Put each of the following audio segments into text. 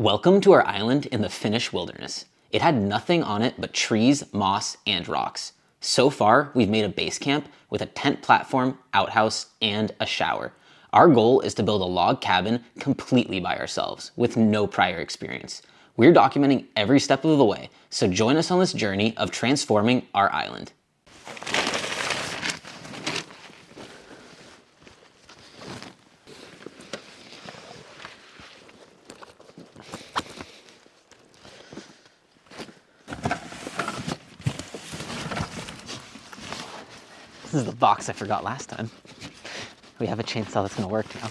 Welcome to our island in the Finnish wilderness. It had nothing on it but trees, moss, and rocks. So far, we've made a base camp with a tent platform, outhouse, and a shower. Our goal is to build a log cabin completely by ourselves, with no prior experience. We're documenting every step of the way, so join us on this journey of transforming our island. This is the box I forgot last time. We have a chainsaw that's gonna work now.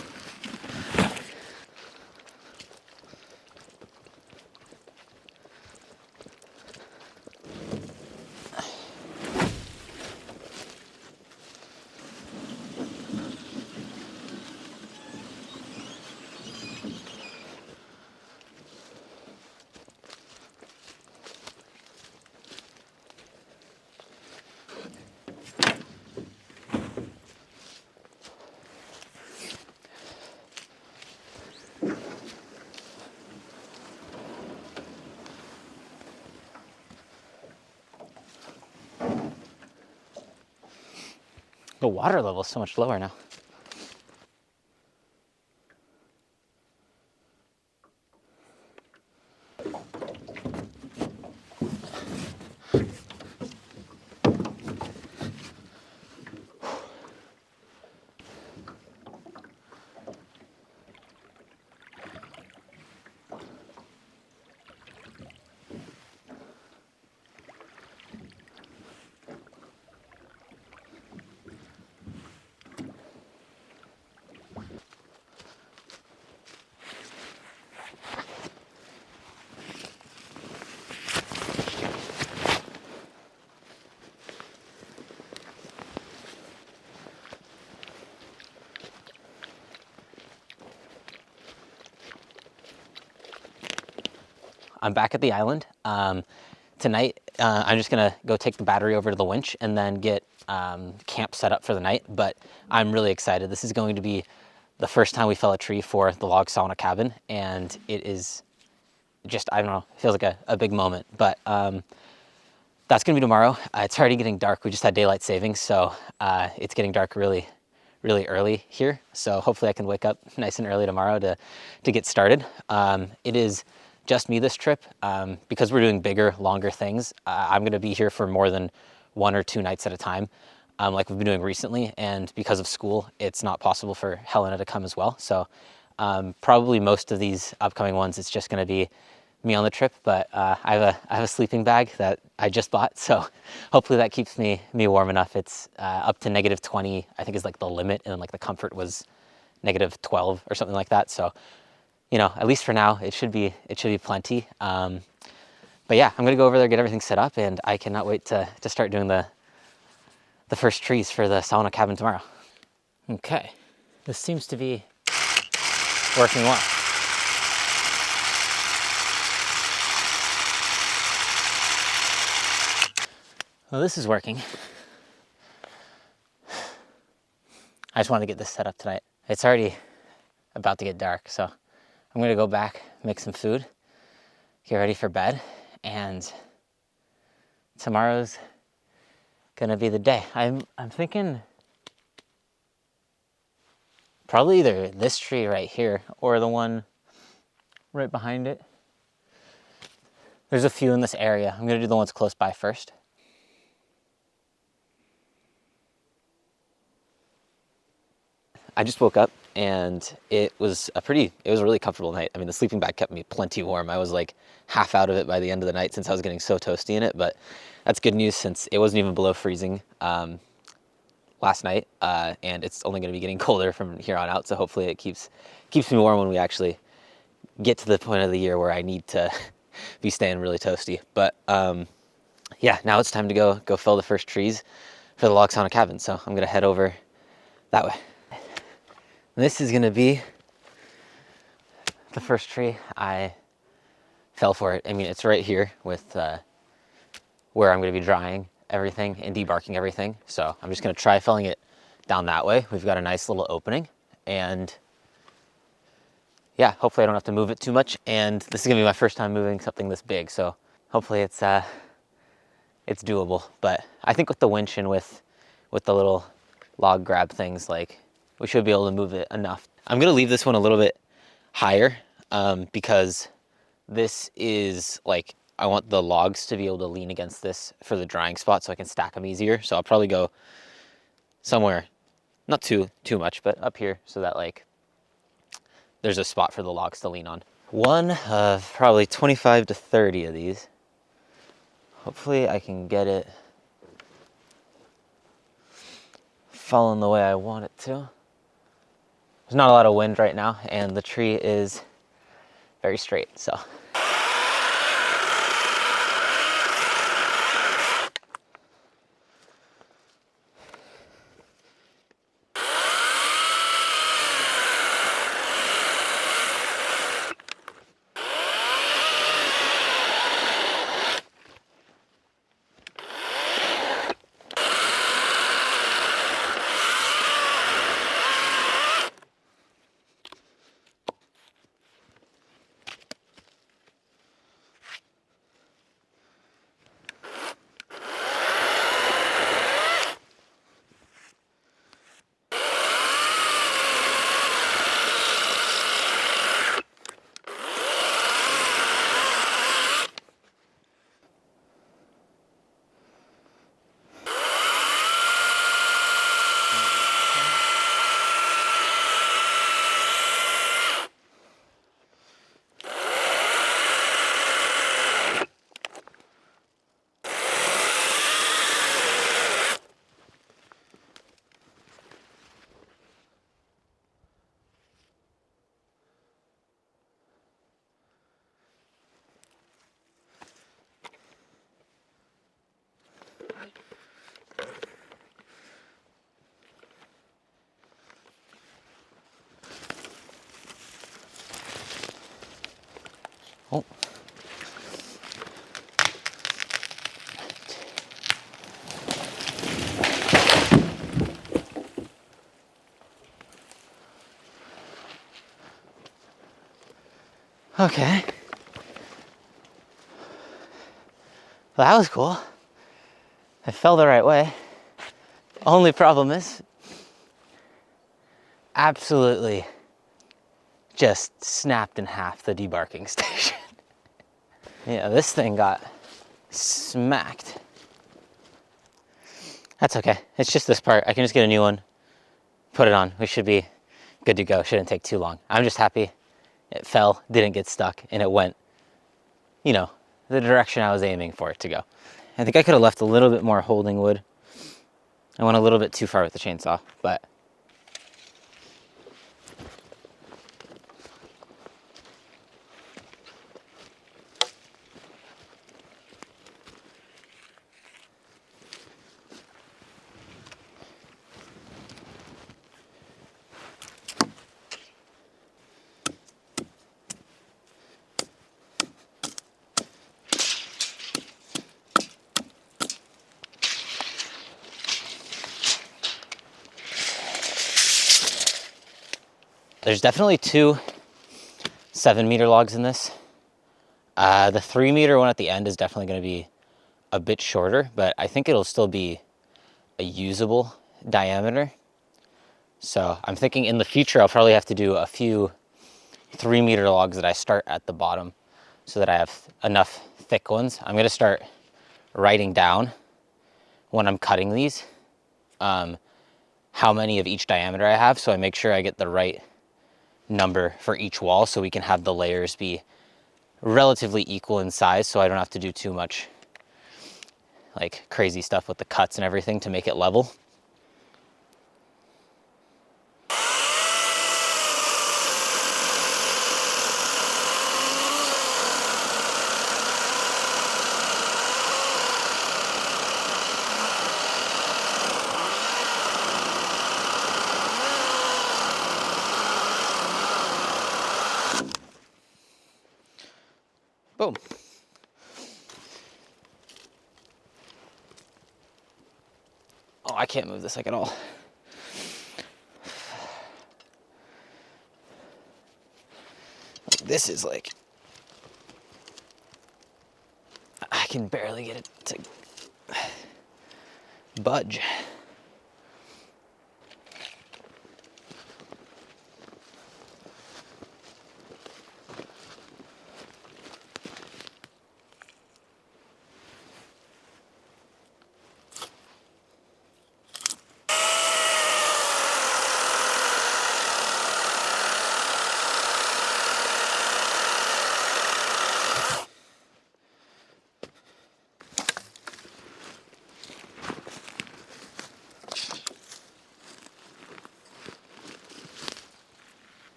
The water level is so much lower now. I'm back at the island. Tonight, I'm just gonna go take the battery over to the winch and then get camp set up for the night, but I'm really excited. This is going to be the first time we fell a tree for the log sauna cabin, and it is just, I don't know, it feels like a big moment, but that's gonna be tomorrow. It's already getting dark. We just had daylight savings, so it's getting dark really early here. So hopefully I can wake up nice and early tomorrow to get started. It is just me this trip. Because we're doing bigger, longer things, I'm gonna be here for more than 1 or 2 nights at a time, like we've been doing recently. And because of school, it's not possible for Helena to come as well. So probably most of these upcoming ones, it's just gonna be me on the trip, but I have a sleeping bag that I just bought. So hopefully that keeps me warm enough. It's up to -20, I think is like the limit. And then like the comfort was -12 or something like that. So, you know, at least for now, it should be plenty. But yeah, I'm gonna go over there, get everything set up, and I cannot wait to start doing the first trees for the sauna cabin tomorrow. Okay, this seems to be working well. Well, this is working. I just wanted to get this set up tonight. It's already about to get dark, so I'm gonna go back, make some food, get ready for bed, and tomorrow's gonna be the day. I'm thinking probably either this tree right here or the one right behind it. There's a few in this area. I'm gonna do the ones close by first. I just woke up and it was a really comfortable night. I mean, the sleeping bag kept me plenty warm. I was like half out of it by the end of the night since I was getting so toasty in it, but that's good news since it wasn't even below freezing last night, and it's only gonna be getting colder from here on out, so hopefully it keeps me warm when we actually get to the point of the year where I need to be staying really toasty. But yeah, now it's time to go fell the first trees for the log sauna cabin, so I'm gonna head over that way. This is gonna be the first tree I fell for it. I mean, it's right here with where I'm gonna be drying everything and debarking everything. So I'm just gonna try felling it down that way. We've got a nice little opening, and yeah, hopefully I don't have to move it too much. And this is gonna be my first time moving something this big, so hopefully it's doable. But I think with the winch and with the little log grab things, like, we should be able to move it enough. I'm gonna leave this one a little bit higher because this is like, I want the logs to be able to lean against this for the drying spot so I can stack them easier. So I'll probably go somewhere, not too much, but up here so that like there's a spot for the logs to lean on. One of probably 25 to 30 of these. Hopefully I can get it falling the way I want it to. There's not a lot of wind right now and the tree is very straight, so. Oh. Okay. Well, that was cool. I fell the right way. Only problem is, absolutely just snapped in half the debarking station. Yeah, this thing got smacked. That's okay. It's just this part. I can just get a new one, put it on. We should be good to go. Shouldn't take too long. I'm just happy it fell, didn't get stuck, and it went, you know, the direction I was aiming for it to go. I think I could have left a little bit more holding wood. I went a little bit too far with the chainsaw, but there's definitely two 7-meter logs in this. The 3-meter one at the end is definitely going to be a bit shorter, but I think it'll still be a usable diameter. So I'm thinking in the future, I'll probably have to do a few 3-meter logs that I start at the bottom so that I have enough thick ones. I'm going to start writing down when I'm cutting these, how many of each diameter I have, so I make sure I get the right number for each wall so we can have the layers be relatively equal in size, so I don't have to do too much like crazy stuff with the cuts and everything to make it level. Boom. Oh, I can't move this like at all. this is like, I can barely get it to budge.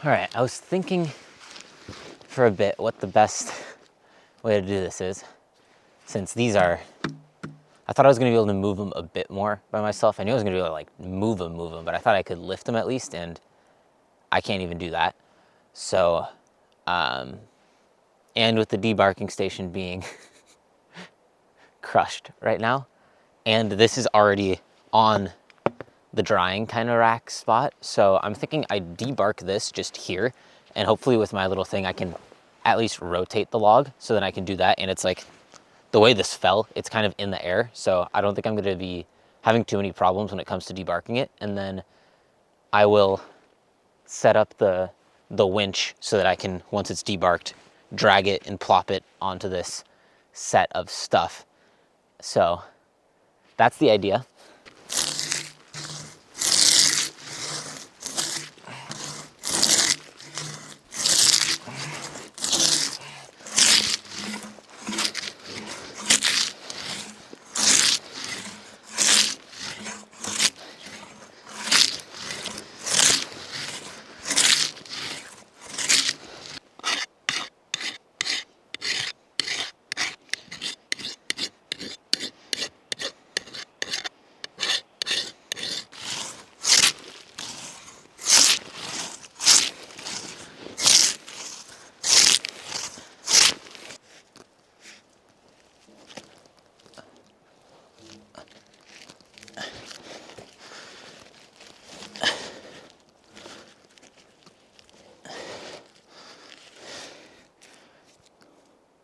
All right, I was thinking for a bit what the best way to do this is, since these are, I thought I was gonna be able to move them a bit more by myself. I knew I was gonna be able to like move them, but I thought I could lift them at least, and I can't even do that. So, and with the debarking station being crushed right now, and this is already on the drying kind of rack spot. So I'm thinking I debark this just here, and hopefully with my little thing, I can at least rotate the log so that I can do that. And it's like, the way this fell, it's kind of in the air. So I don't think I'm gonna be having too many problems when it comes to debarking it. And then I will set up the winch so that I can, once it's debarked, drag it and plop it onto this set of stuff. So that's the idea.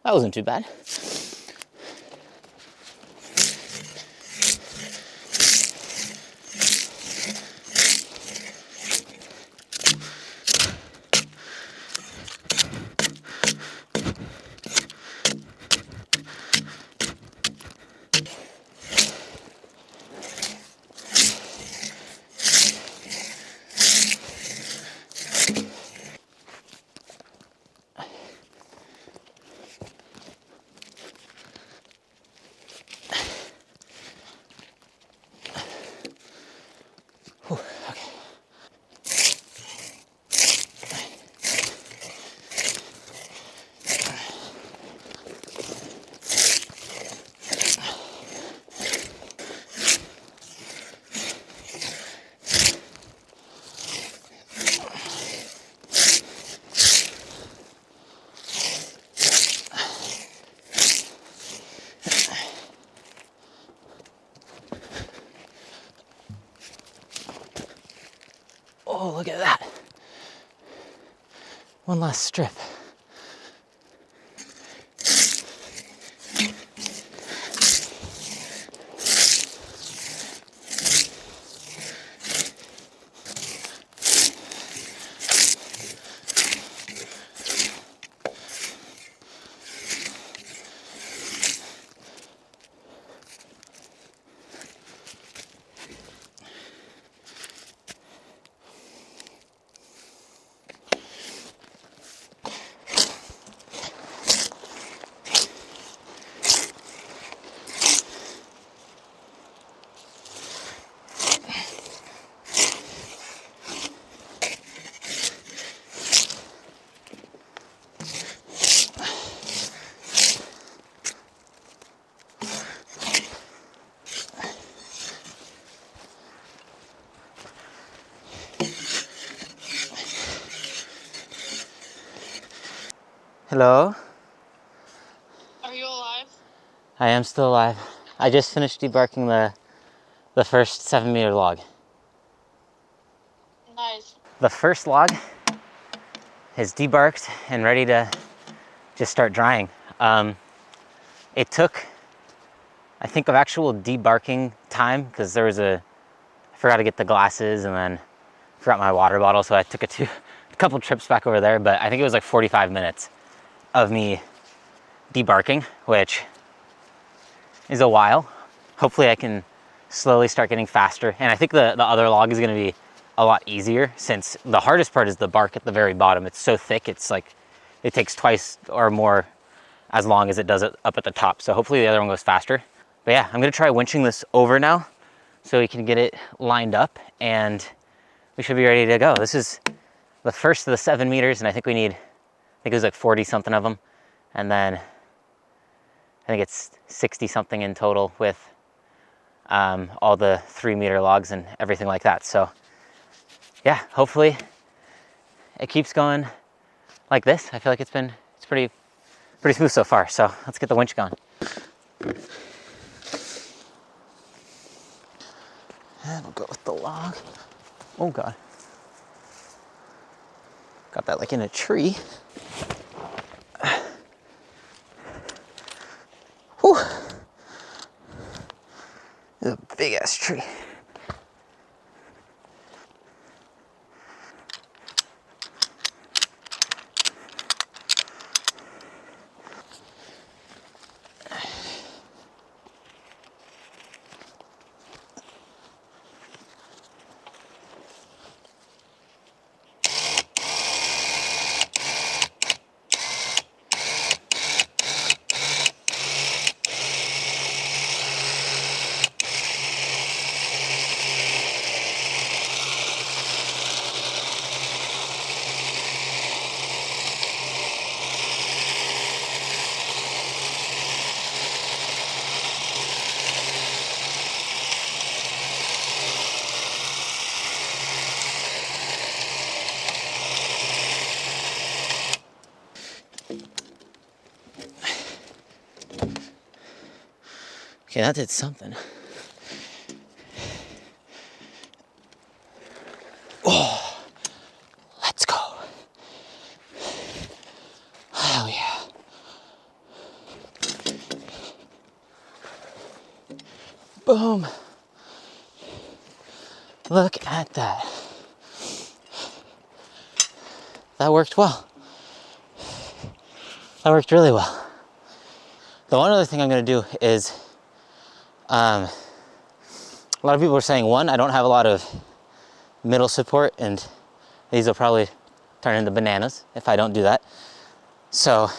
That wasn't too bad. Oh, look at that. One last strip. Hello? Are you alive? I am still alive. I just finished debarking the first 7-meter log. Nice. The first log is debarked and ready to just start drying. It took, I think, of actual debarking time, because I forgot to get the glasses and then forgot my water bottle, so I took a couple trips back over there, but I think it was like 45 minutes of me debarking, which is a while. Hopefully I can slowly start getting faster. And I think the other log is gonna be a lot easier, since the hardest part is the bark at the very bottom. It's so thick, it's like, it takes twice or more as long as it does it up at the top. So hopefully the other one goes faster. But yeah, I'm gonna try winching this over now so we can get it lined up and we should be ready to go. This is the first of the 7 meters, and I think it was like 40 something of them. And then I think it's 60 something in total with all the 3-meter logs and everything like that. So yeah, hopefully it keeps going like this. I feel like it's pretty smooth so far. So let's get the winch going. And we'll go with the log. Oh God. Got that like in a tree. Whew. This is a big ass tree. Okay, that did something. Oh, let's go. Hell yeah. Boom. Look at that. That worked well. That worked really well. The one other thing I'm gonna do is, a lot of people are saying, one, I don't have a lot of middle support, and these will probably turn into bananas if I don't do that. So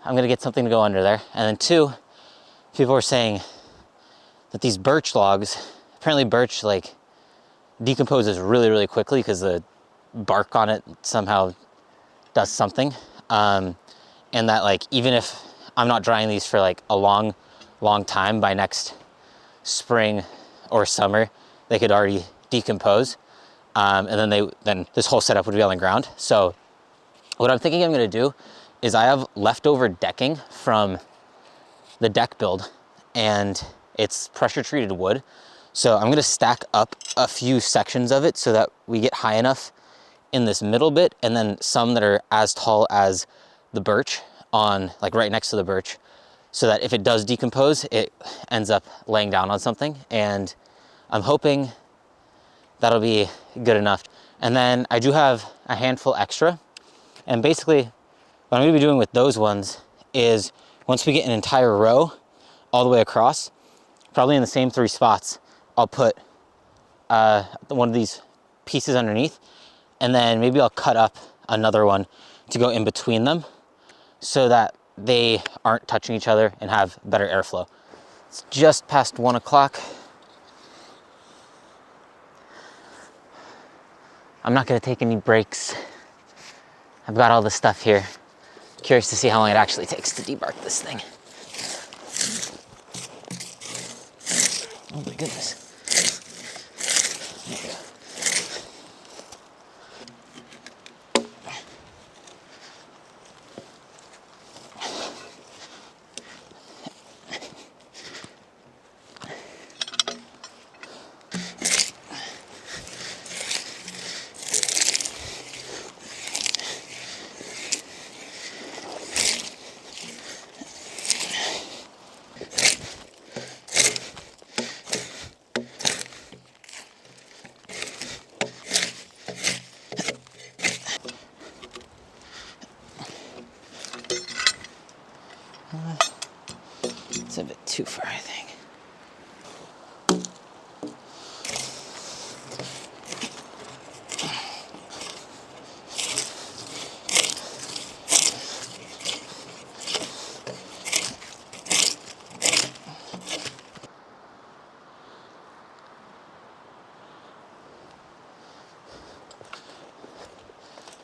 I'm gonna get something to go under there. And then two, people were saying that these birch logs, apparently birch like decomposes really, really quickly because the bark on it somehow does something. And that like, even if I'm not drying these for like a long time, by next spring or summer, they could already decompose. And then this whole setup would be on the ground. So what I'm thinking I'm gonna do is, I have leftover decking from the deck build, and it's pressure treated wood. So I'm gonna stack up a few sections of it so that we get high enough in this middle bit, and then some that are as tall as the birch on, like right next to the birch, so that if it does decompose, it ends up laying down on something. And I'm hoping that'll be good enough. And then I do have a handful extra. And basically what I'm gonna be doing with those ones is, once we get an entire row all the way across, probably in the same 3 spots, I'll put one of these pieces underneath, and then maybe I'll cut up another one to go in between them so that they aren't touching each other and have better airflow. It's just past 1 o'clock. I'm not gonna take any breaks. I've got all the stuff here. Curious to see how long it actually takes to debark this thing. Oh my goodness. There you go. too far, I think.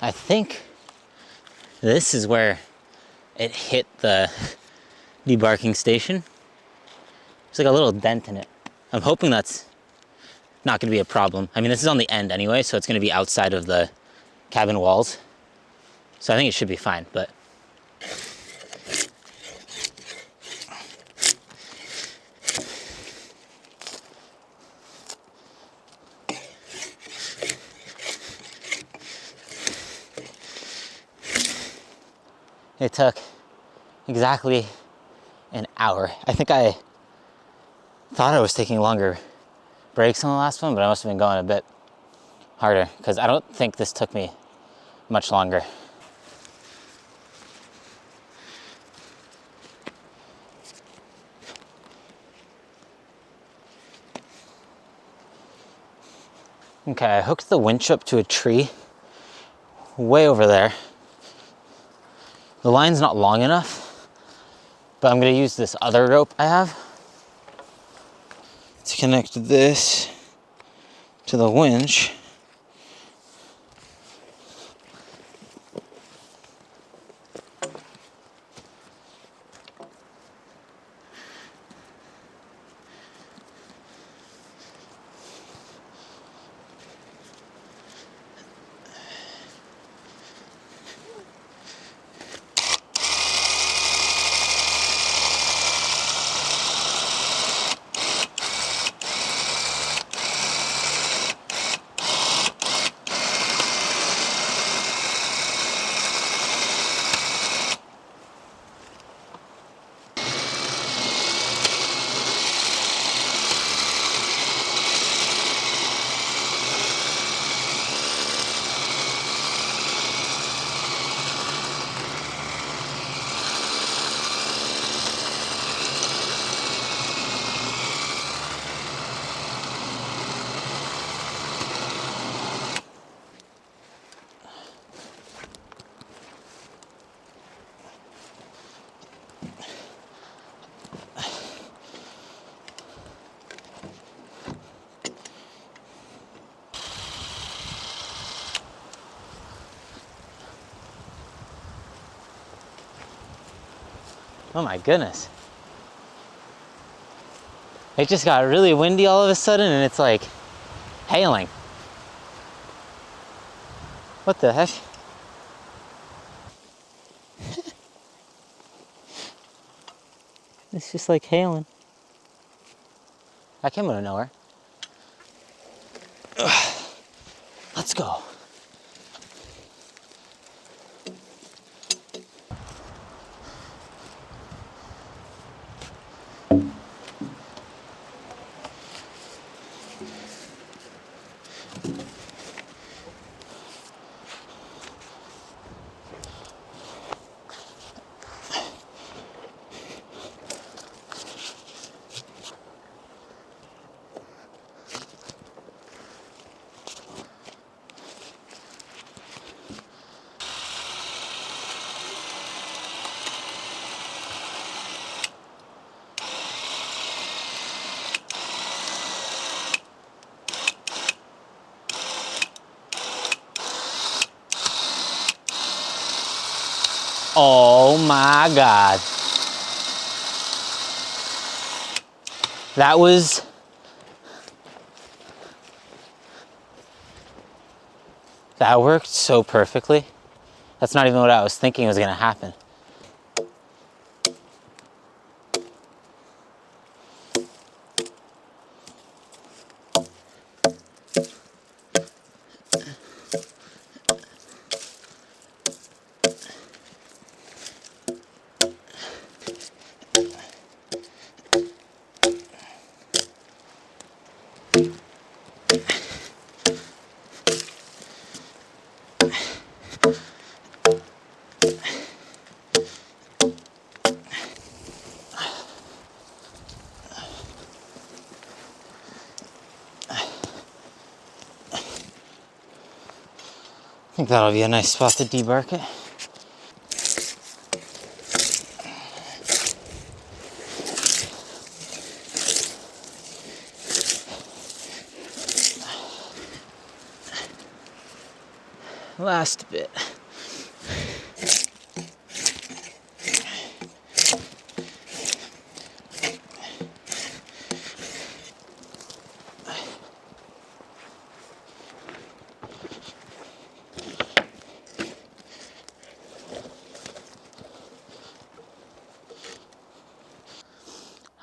I think this is where it hit the debarking station. There's like a little dent in it. I'm hoping that's not going to be a problem. I mean, this is on the end anyway, so it's going to be outside of the cabin walls. So I think it should be fine, but it took exactly an hour. I think I thought I was taking longer breaks on the last one, but I must have been going a bit harder because I don't think this took me much longer. Okay, I hooked the winch up to a tree way over there. The line's not long enough, but I'm gonna use this other rope I have to connect this to the winch. Oh my goodness. It just got really windy all of a sudden and it's like hailing. What the heck? It's just like hailing. I came out of nowhere. Ugh. Let's go. Oh my God. That worked so perfectly. That's not even what I was thinking was gonna happen. I think that'll be a nice spot to debark it. Last bit.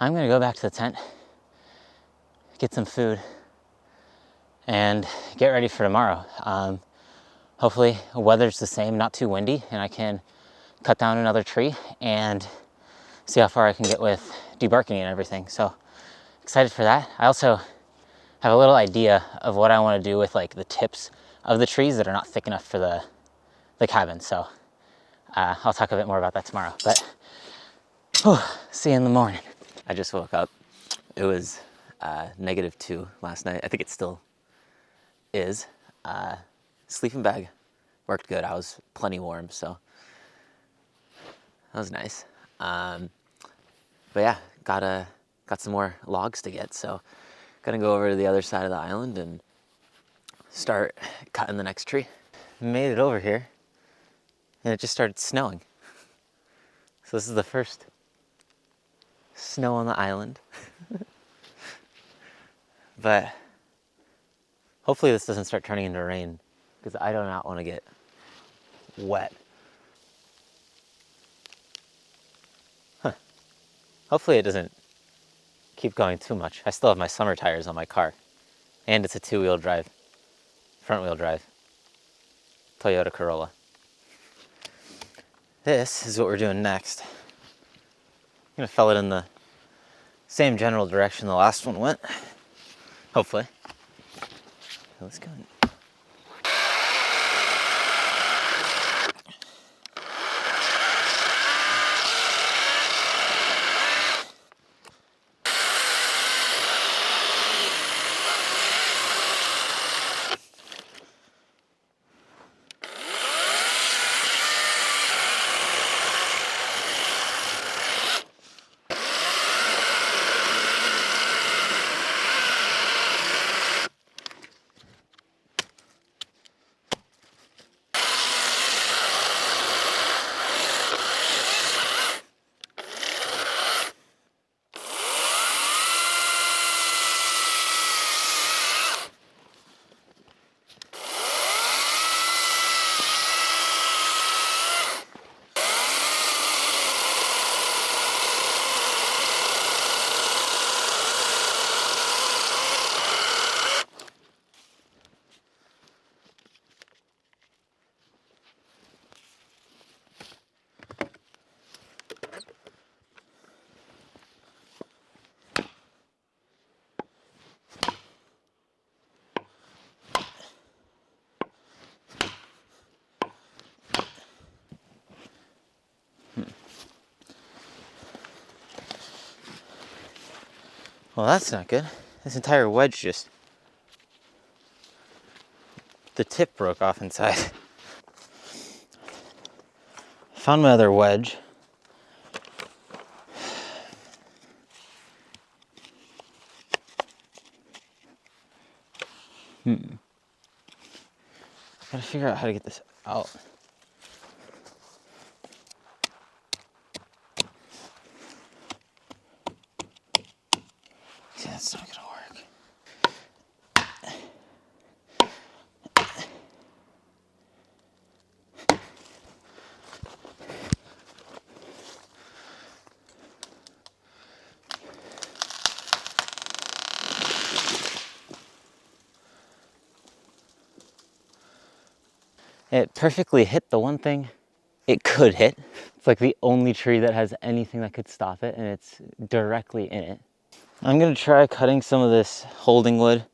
I'm gonna go back to the tent, get some food, and get ready for tomorrow. Hopefully the weather's the same, not too windy, and I can cut down another tree and see how far I can get with debarking and everything. So excited for that. I also have a little idea of what I want to do with like the tips of the trees that are not thick enough for the cabin. So I'll talk a bit more about that tomorrow, but see you in the morning. I just woke up. It was -2 last night. I think it still is. Sleeping bag worked good. I was plenty warm, so that was nice. But yeah, got some more logs to get, so gonna go over to the other side of the island and start cutting the next tree. Made it over here, and it just started snowing. So this is the first snow on the island. But hopefully this doesn't start turning into rain, because I do not want to get wet. Hopefully it doesn't keep going too much. I still have my summer tires on my car, and it's a 2-wheel drive, front wheel drive, Toyota Corolla. This is what we're doing next. I'm gonna fell it in the same general direction the last one went, hopefully. Let's go. Well, that's not good. This entire wedge the tip broke off inside. Found my other wedge. Gotta figure out how to get this out. See, that's not gonna work. It perfectly hit the one thing it could hit. It's like the only tree that has anything that could stop it, and it's directly in it. I'm gonna try cutting some of this holding wood,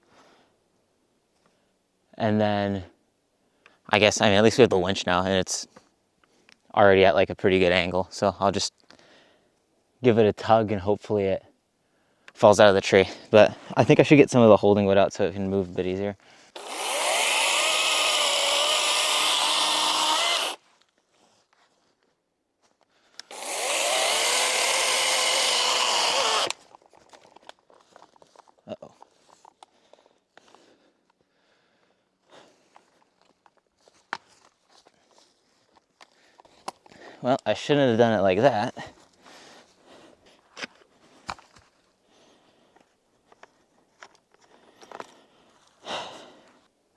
and then I guess, at least we have the winch now, and it's already at like a pretty good angle, so I'll just give it a tug and hopefully it falls out of the tree. But I think I should get some of the holding wood out so it can move a bit easier. Well, I shouldn't have done it like that.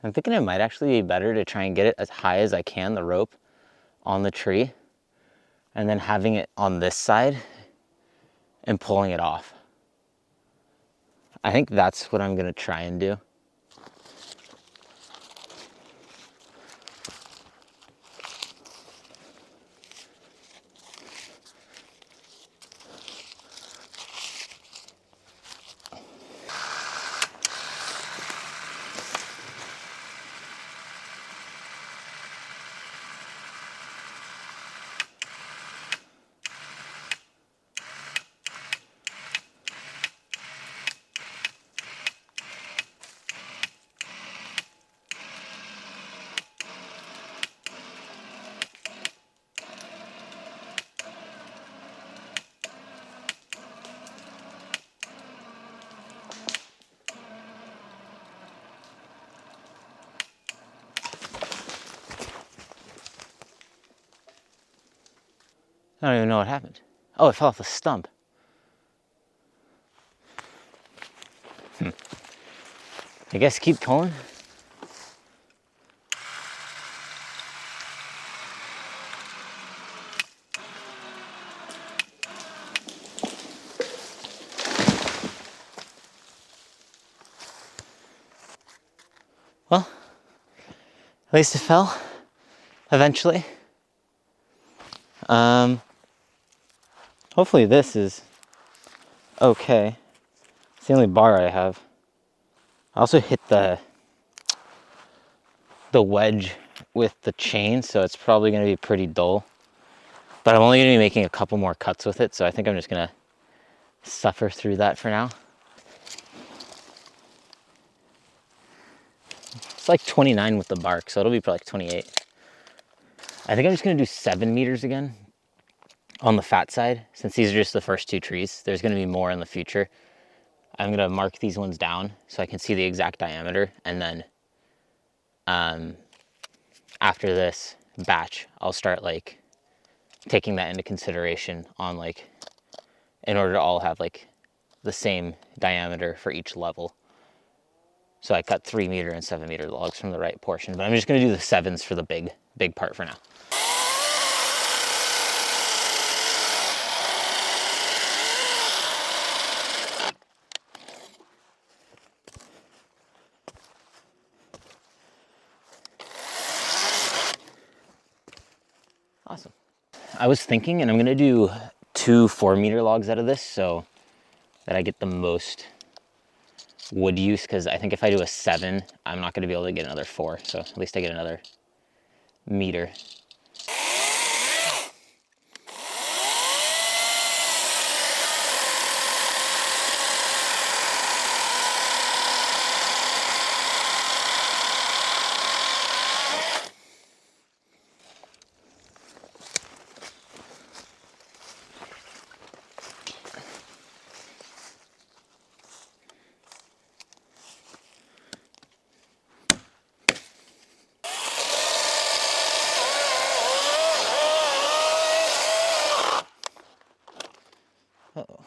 I'm thinking it might actually be better to try and get it as high as I can, the rope, on the tree, and then having it on this side and pulling it off. I think that's what I'm gonna try and do. I don't even know what happened. Oh, it fell off the stump. I guess keep pulling. Well, at least it fell eventually. Hopefully this is okay. It's the only bar I have. I also hit the wedge with the chain, so it's probably gonna be pretty dull. But I'm only gonna be making a couple more cuts with it, so I think I'm just gonna suffer through that for now. It's like 29 with the bark, so it'll be probably like 28. I think I'm just gonna do 7 meters again on the fat side, since these are just the first 2 trees. There's gonna be more in the future. I'm gonna mark these ones down so I can see the exact diameter, and then after this batch, I'll start like taking that into consideration on like, in order to all have like the same diameter for each level. So I cut 3 meter and 7 meter logs from the right portion, but I'm just gonna do the 7s for the big part for now. Awesome. I was thinking, and I'm gonna do 2 4-meter logs out of this so that I get the most wood use, because I think if I do a 7, I'm not gonna be able to get another 4, so at least I get another meter. Uh-oh.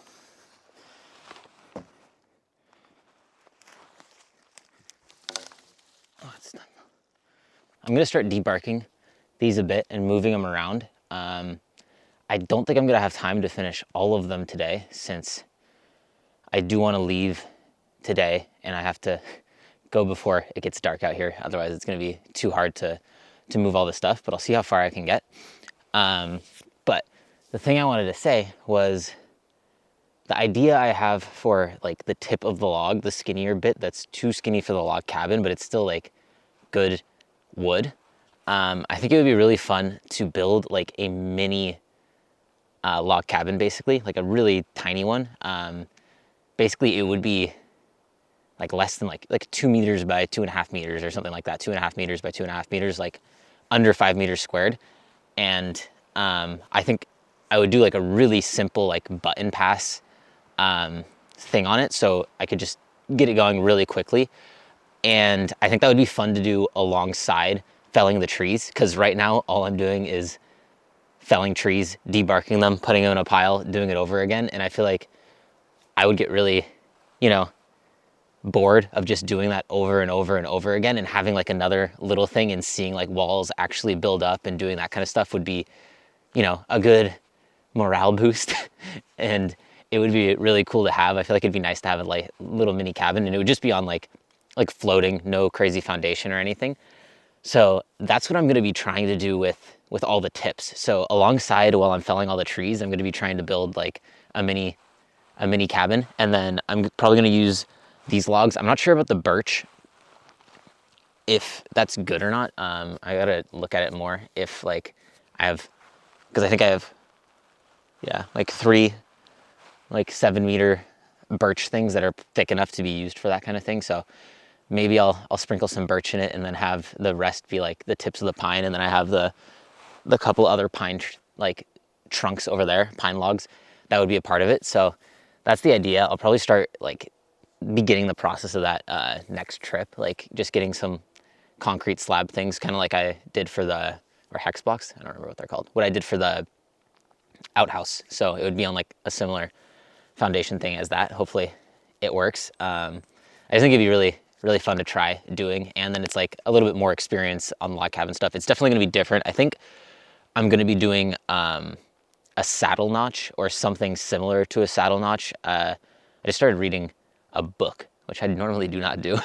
Oh, it's done. I'm gonna start debarking these a bit and moving them around. I don't think I'm gonna have time to finish all of them today, since I do want to leave today and I have to go before it gets dark out here. Otherwise it's gonna be too hard to move all this stuff, but I'll see how far I can get. But the thing I wanted to say was the idea I have for like the tip of the log, the skinnier bit that's too skinny for the log cabin, but it's still like good wood. I think it would be really fun to build like a mini log cabin, basically, like a really tiny one. Basically it would be like less than like 2 meters by 2.5 meters or something like that. 2.5 meters by 2.5 meters, like under 5 meters squared. And I think I would do like a really simple like button pass thing on it, so I could just get it going really quickly. And I think that would be fun to do alongside felling the trees, because right now all I'm doing is felling trees, debarking them, putting them in a pile, doing it over again. And I feel like I would get really, you know, bored of just doing that over and over and over again, and having like another little thing and seeing like walls actually build up and doing that kind of stuff would be, you know, a good morale boost. And it would be really cool to have. I feel like it'd be nice to have a like little mini cabin, and it would just be on like floating, no crazy foundation or anything. So that's what I'm going to be trying to do with all the tips. So alongside, while I'm felling all the trees, I'm going to be trying to build like a mini cabin, and then I'm probably going to use these logs. I'm not sure about the birch, if that's good or not. I gotta look at it more. If like I have, because I think I have, yeah, like 3 like 7-meter birch things that are thick enough to be used for that kind of thing. So maybe I'll sprinkle some birch in it, and then have the rest be like the tips of the pine, and then I have the couple other pine like trunks over there, pine logs, that would be a part of it. So that's the idea. I'll probably start like beginning the process of that next trip, like just getting some concrete slab things, kind of like I did for the, or hex blocks, I don't remember what they're called, what I did for the outhouse. So it would be on like a similar foundation thing as that. Hopefully it works. I just think it'd be really fun to try doing, and then it's like a little bit more experience on log cabin stuff. It's definitely going to be different. I think I'm going to be doing a saddle notch or something similar to a saddle notch. I just started reading a book, which I normally do not do,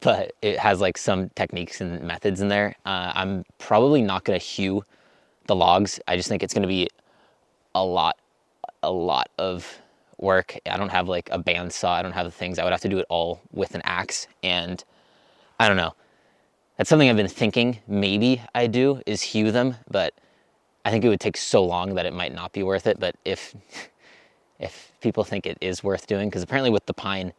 but it has like some techniques and methods in there. I'm probably not going to hew the logs. I just think it's going to be a lot of work. I don't have like a bandsaw. I don't have the things. I would have to do it all with an axe, and I don't know. That's something I've been thinking maybe I do, is hew them, but I think it would take so long that it might not be worth it. But if people think it is worth doing, because apparently with the pine,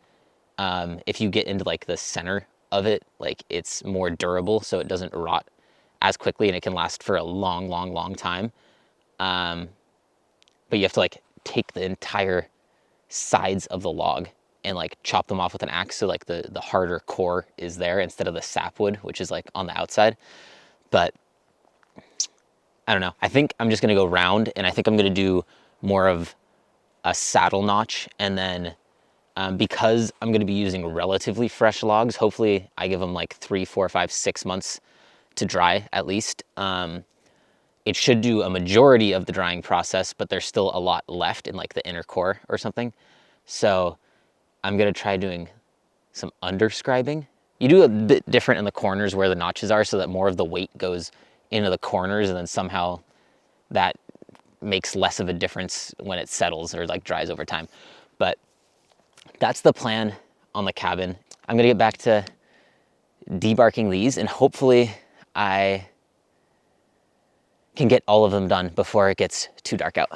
if you get into like the center of it, like it's more durable, so it doesn't rot as quickly, and it can last for a long time. But you have to like take the entire sides of the log and like chop them off with an axe, so like the harder core is there instead of the sapwood, which is like on the outside. But I don't know. I think I'm just gonna go round, and I think I'm gonna do more of a saddle notch, and then because I'm gonna be using relatively fresh logs, hopefully I give them like 3, 4, 5, 6 months to dry at least. It should do a majority of the drying process, but there's still a lot left in like the inner core or something. So I'm gonna try doing some underscribing. You do a bit different in the corners where the notches are, so that more of the weight goes into the corners, and then somehow that makes less of a difference when it settles or like dries over time. But that's the plan on the cabin. I'm gonna get back to debarking these, and hopefully I can get all of them done before it gets too dark out.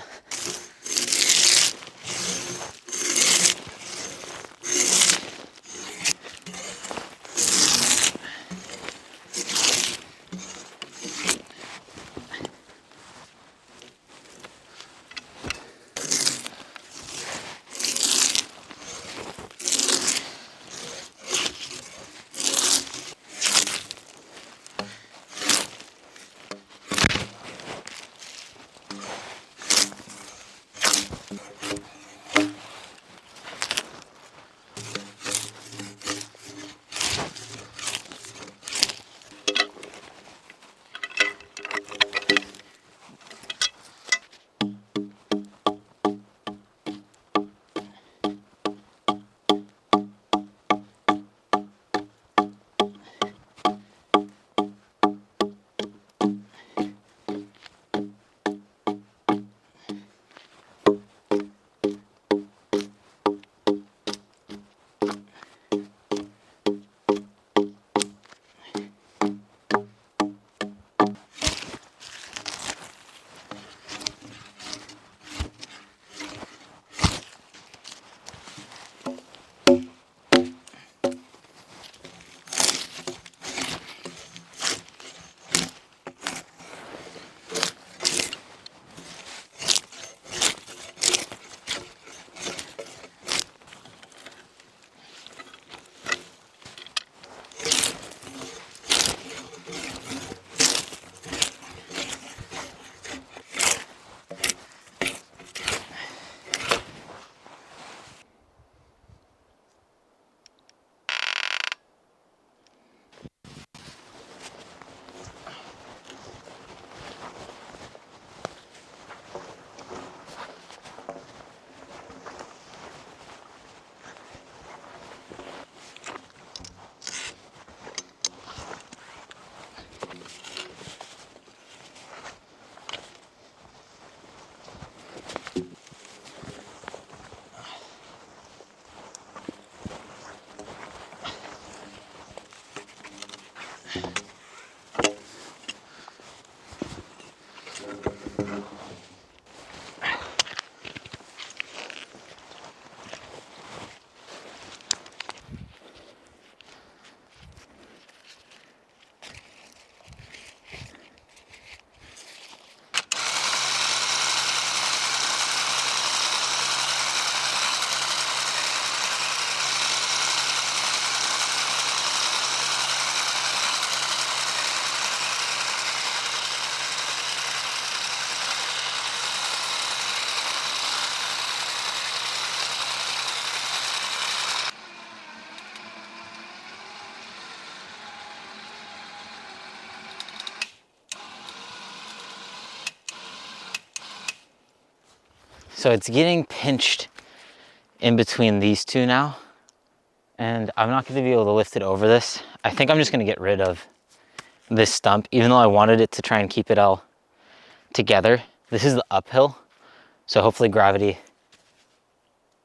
So it's getting pinched in between these two now, and I'm not gonna be able to lift it over this. I think I'm just gonna get rid of this stump, even though I wanted it to try and keep it all together. This is the uphill, so hopefully gravity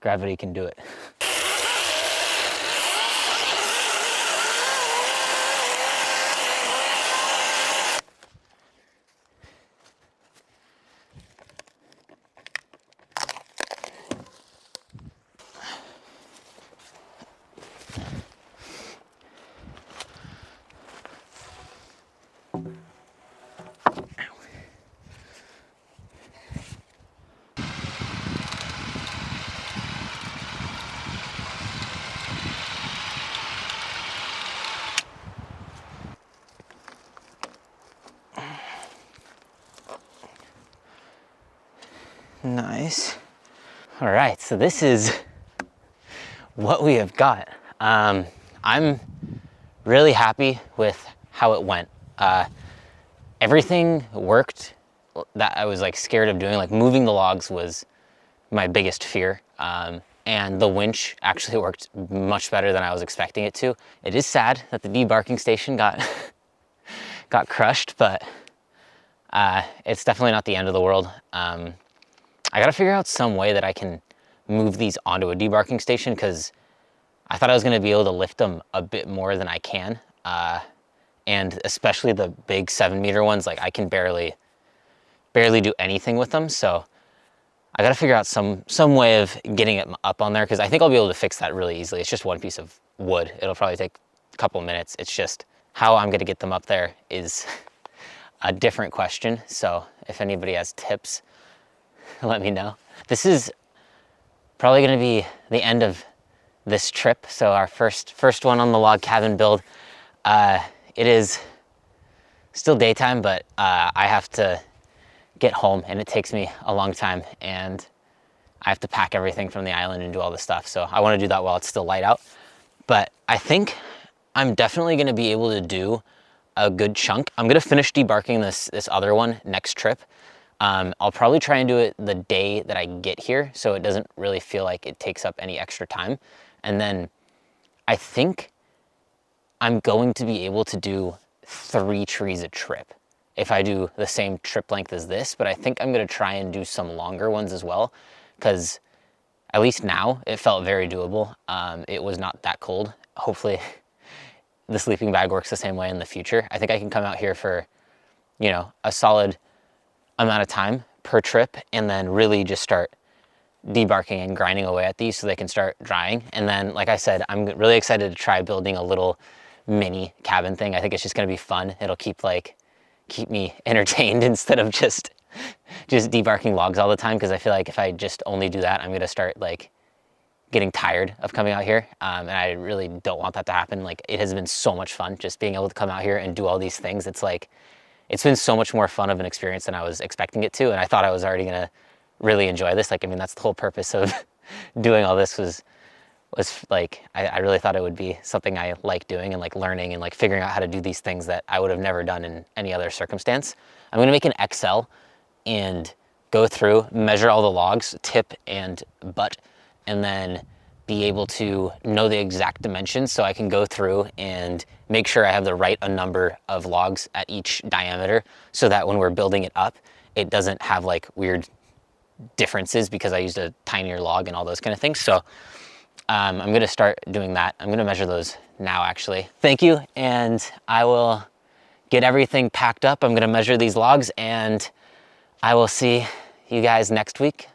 can do it. Nice. All right, so this is what we have got. I'm really happy with how it went. Everything worked that I was like scared of doing. Like moving the logs was my biggest fear. And the winch actually worked much better than I was expecting it to. It is sad that the debarking station got crushed, but it's definitely not the end of the world. I gotta figure out some way that I can move these onto a debarking station, because I thought I was gonna be able to lift them a bit more than I can. And especially the big 7-meter ones, like I can barely do anything with them. So I gotta figure out some way of getting it up on there, because I think I'll be able to fix that really easily. It's just one piece of wood. It'll probably take a couple minutes. It's just how I'm gonna get them up there is a different question. So if anybody has tips, let me know. This is probably gonna be the end of this trip. So our first one on the log cabin build. It is still daytime, but I have to get home, and it takes me a long time, and I have to pack everything from the island and do all this stuff. So I want to do that while it's still light out. But I think I'm definitely going to be able to do a good chunk. I'm going to finish debarking this other one next trip. I'll probably try and do it the day that I get here, so it doesn't really feel like it takes up any extra time. And then I think I'm going to be able to do 3 trees a trip if I do the same trip length as this, but I think I'm gonna try and do some longer ones as well, because at least now it felt very doable. It was not that cold. Hopefully the sleeping bag works the same way in the future. I think I can come out here for, you know, a solid amount of time per trip, and then really just start debarking and grinding away at these so they can start drying. And then, like I said, I'm really excited to try building a little mini cabin thing. I think it's just gonna be fun. It'll keep me entertained instead of just debarking logs all the time, because I feel like if I just only do that, I'm gonna start like getting tired of coming out here, and I really don't want that to happen. Like, it has been so much fun just being able to come out here and do all these things. It's like, it's been so much more fun of an experience than I was expecting it to, and I thought I was already gonna really enjoy this. Like, I mean, that's the whole purpose of doing all this, was like, I really thought it would be something I like doing, and like learning and like figuring out how to do these things that I would have never done in any other circumstance. I'm gonna make an Excel and go through, measure all the logs, tip and butt, and then be able to know the exact dimensions, so I can go through and make sure I have the right number of logs at each diameter, so that when we're building it up, it doesn't have like weird differences because I used a tinier log and all those kind of things. So I'm gonna start doing that. I'm gonna measure those now, actually. Thank you, and I will get everything packed up. I'm gonna measure these logs, and I will see you guys next week